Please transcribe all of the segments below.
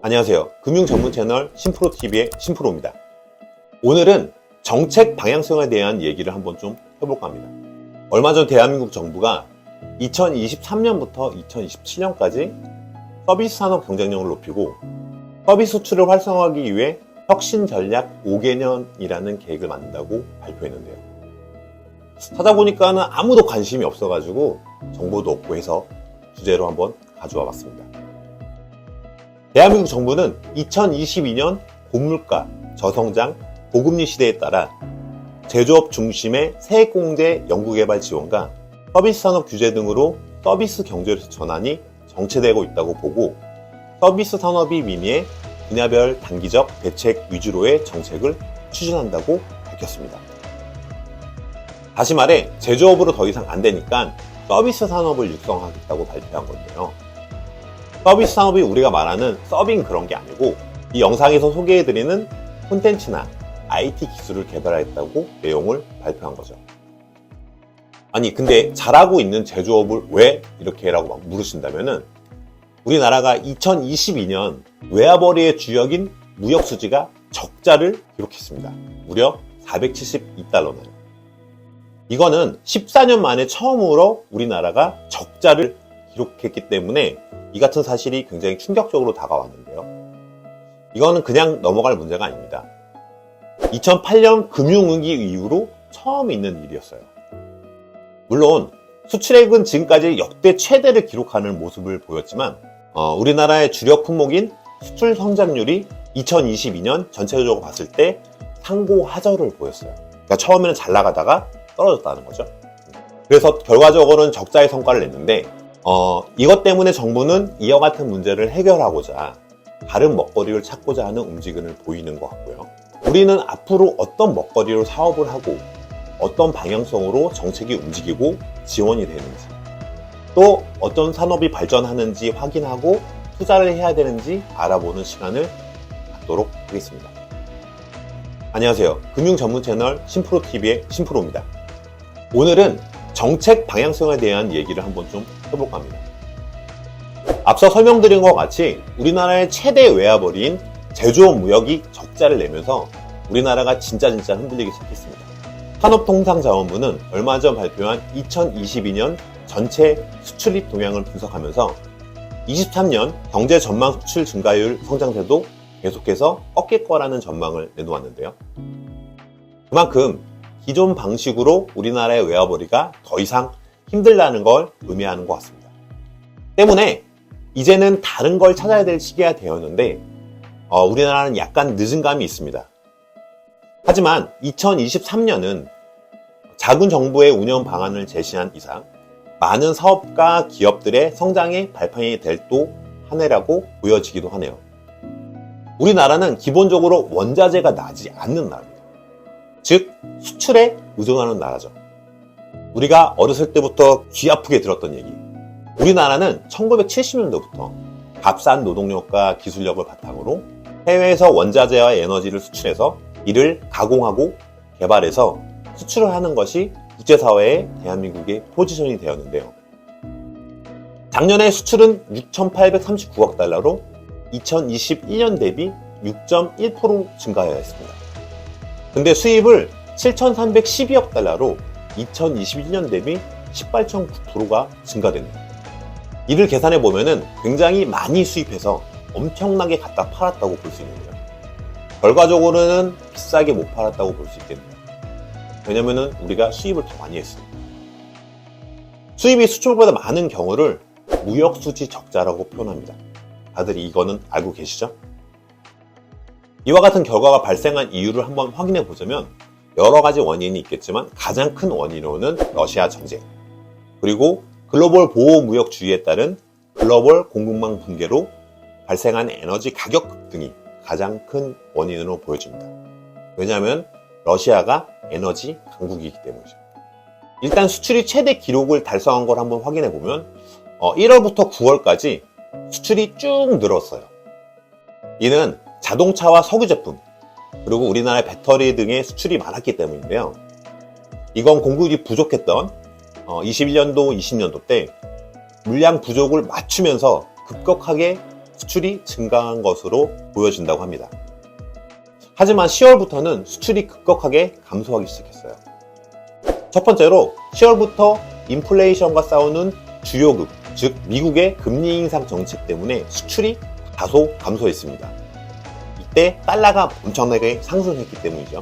안녕하세요. 금융 전문 채널 신프로TV의 신프로입니다. 오늘은 정책 방향성에 대한 얘기를 한번 좀 해볼까 합니다. 얼마 전 대한민국 정부가 2023년부터 2027년까지 서비스 산업 경쟁력을 높이고 서비스 수출을 활성화하기 위해 혁신 전략 5개년이라는 계획을 만든다고 발표했는데요. 찾아보니까는 아무도 관심이 없어가지고 정보도 없고 해서 주제로 한번 가져와 봤습니다. 대한민국 정부는 2022년 고물가, 저성장, 고금리 시대에 따라 제조업 중심의 세액공제 연구개발 지원과 서비스 산업 규제 등으로 서비스 경제 전환이 정체되고 있다고 보고 서비스 산업이 미미해 분야별 단기적 대책 위주로의 정책을 추진한다고 밝혔습니다. 다시 말해 제조업으로 더 이상 안 되니까 서비스 산업을 육성하겠다고 발표한 건데요. 서비스 산업이 우리가 말하는 서빙 그런 게 아니고 이 영상에서 소개해드리는 콘텐츠나 IT 기술을 개발하겠다고 내용을 발표한 거죠. 아니 근데 잘하고 있는 제조업을 왜 이렇게 해라고 막 물으신다면은 우리나라가 2022년 외화벌이의 주역인 무역수지가 적자를 기록했습니다. 무려 472달러나요. 이거는 14년 만에 처음으로 우리나라가 적자를 기록했기 때문에 이 같은 사실이 굉장히 충격적으로 다가왔는데요. 이거는 그냥 넘어갈 문제가 아닙니다. 2008년 금융위기 이후로 처음 있는 일이었어요. 물론 수출액은 지금까지 역대 최대를 기록하는 모습을 보였지만 우리나라의 주력 품목인 수출 성장률이 2022년 전체적으로 봤을 때 상고하저를 보였어요. 그러니까 처음에는 잘 나가다가 떨어졌다는 거죠. 그래서 결과적으로는 적자의 성과를 냈는데 이것 때문에 정부는 이와 같은 문제를 해결하고자 다른 먹거리를 찾고자 하는 움직임을 보이는 것 같고요. 우리는 앞으로 어떤 먹거리로 사업을 하고 어떤 방향성으로 정책이 움직이고 지원이 되는지 또 어떤 산업이 발전하는지 확인하고 투자를 해야 되는지 알아보는 시간을 갖도록 하겠습니다. 안녕하세요. 금융 전문 채널 신프로TV의 신프로입니다. 오늘은 정책 방향성에 대한 얘기를 한번 좀 해볼까 합니다. 앞서 설명드린 것 같이 우리나라의 최대 외화벌이인 제조업 무역이 적자를 내면서 우리나라가 진짜 흔들리기 시작했습니다. 산업통상자원부는 얼마 전 발표한 2022년 전체 수출입 동향을 분석하면서 23년 경제 전망 수출 증가율 성장세도 계속해서 꺾일 거라는 전망을 내놓았는데요. 그만큼 기존 방식으로 우리나라의 외화벌이가 더 이상 힘들다는 걸 의미하는 것 같습니다. 때문에 이제는 다른 걸 찾아야 될 시기가 되었는데 우리나라는 약간 늦은 감이 있습니다. 하지만 2023년은 작은 정부의 운영 방안을 제시한 이상 많은 사업가 기업들의 성장의 발판이 될 또 한 해라고 보여지기도 하네요. 우리나라는 기본적으로 원자재가 나지 않는 나라입니다. 즉 수출에 의존하는 나라죠. 우리가 어렸을 때부터 귀 아프게 들었던 얘기. 우리나라는 1970년도부터 값싼 노동력과 기술력을 바탕으로 해외에서 원자재와 에너지를 수출해서 이를 가공하고 개발해서 수출을 하는 것이 국제사회의 대한민국의 포지션이 되었는데요. 작년에 수출은 6,839억 달러로 2021년 대비 6.1% 증가하였습니다. 근데 수입을 7,312억 달러로 2021년 대비 18.9%가 증가됩니다. 이를 계산해 보면은 굉장히 많이 수입해서 엄청나게 갖다 팔았다고 볼 수 있는데요. 결과적으로는 비싸게 못 팔았다고 볼 수 있겠네요. 왜냐면은 우리가 수입을 더 많이 했으니까. 수입이 수출보다 많은 경우를 무역수지 적자라고 표현합니다. 다들 이거는 알고 계시죠? 이와 같은 결과가 발생한 이유를 한번 확인해 보자면 여러 가지 원인이 있겠지만 가장 큰 원인으로는 러시아 전쟁 그리고 글로벌 보호무역주의에 따른 글로벌 공급망 붕괴로 발생한 에너지 가격 급등이 가장 큰 원인으로 보여집니다. 왜냐하면 러시아가 에너지 강국이기 때문이죠. 일단 수출이 최대 기록을 달성한 걸 한번 확인해 보면 1월부터 9월까지 수출이 쭉 늘었어요. 이는 자동차와 석유 제품 그리고 우리나라의 배터리 등의 수출이 많았기 때문인데요. 이건 공급이 부족했던 21년도, 20년도 때 물량 부족을 맞추면서 급격하게 수출이 증가한 것으로 보여진다고 합니다. 하지만 10월부터는 수출이 급격하게 감소하기 시작했어요. 첫 번째로 10월부터 인플레이션과 싸우는 주요국, 즉 미국의 금리 인상 정책 때문에 수출이 다소 감소했습니다. 이때 달러가 엄청나게 상승했기 때문이죠.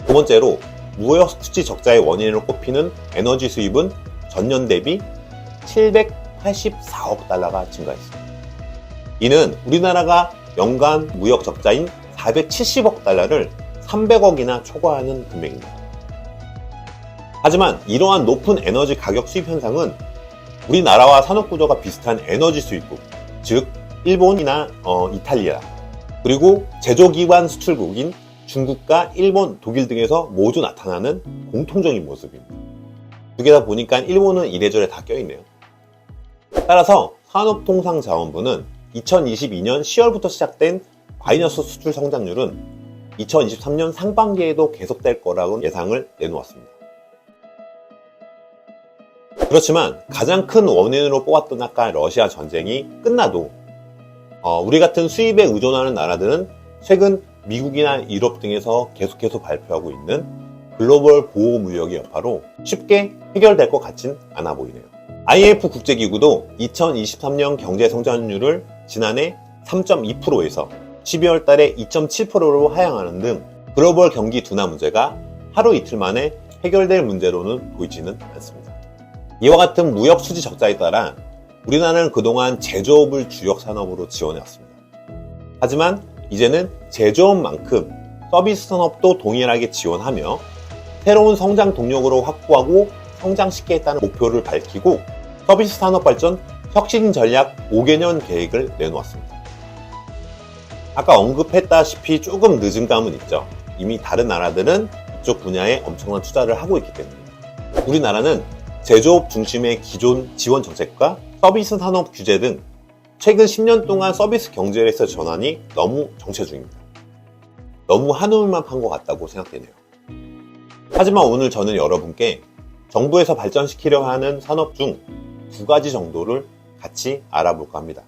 두 번째로 무역 수지 적자의 원인으로 꼽히는 에너지 수입은 전년 대비 784억 달러가 증가했습니다. 이는 우리나라가 연간 무역 적자인 470억 달러를 300억이나 초과하는 금액입니다. 하지만 이러한 높은 에너지 가격 수입 현상은 우리나라와 산업구조가 비슷한 에너지 수입국, 즉 일본이나 이탈리아, 그리고 제조기반 수출국인 중국과 일본, 독일 등에서 모두 나타나는 공통적인 모습입니다. 두 개 다 보니까 일본은 이래저래 다 껴있네요. 따라서 산업통상자원부는 2022년 10월부터 시작된 마이너스 수출 성장률은 2023년 상반기에도 계속될 거라고 예상을 내놓았습니다. 그렇지만 가장 큰 원인으로 뽑았던 아까 러시아 전쟁이 끝나도 우리 같은 수입에 의존하는 나라들은 최근 미국이나 유럽 등에서 계속해서 발표하고 있는 글로벌 보호무역의 여파로 쉽게 해결될 것 같진 않아 보이네요. IMF 국제기구도 2023년 경제성장률을 지난해 3.2%에서 12월 달에 2.7%로 하향하는 등 글로벌 경기 둔화 문제가 하루 이틀 만에 해결될 문제로는 보이지는 않습니다. 이와 같은 무역 수지 적자에 따라 우리나라는 그동안 제조업을 주력 산업으로 지원해왔습니다. 하지만 이제는 제조업만큼 서비스 산업도 동일하게 지원하며 새로운 성장 동력으로 확보하고 성장시키겠다는 목표를 밝히고 서비스 산업 발전 혁신 전략 5개년 계획을 내놓았습니다. 아까 언급했다시피 조금 늦은 감은 있죠. 이미 다른 나라들은 이쪽 분야에 엄청난 투자를 하고 있기 때문입니다. 우리나라는 제조업 중심의 기존 지원 정책과 서비스 산업 규제 등 최근 10년 동안 서비스 경제에서 전환이 너무 정체 중입니다. 너무 한우물만 판 것 같다고 생각되네요. 하지만 오늘 저는 여러분께 정부에서 발전시키려 하는 산업 중 2가지 정도를 같이 알아볼까 합니다.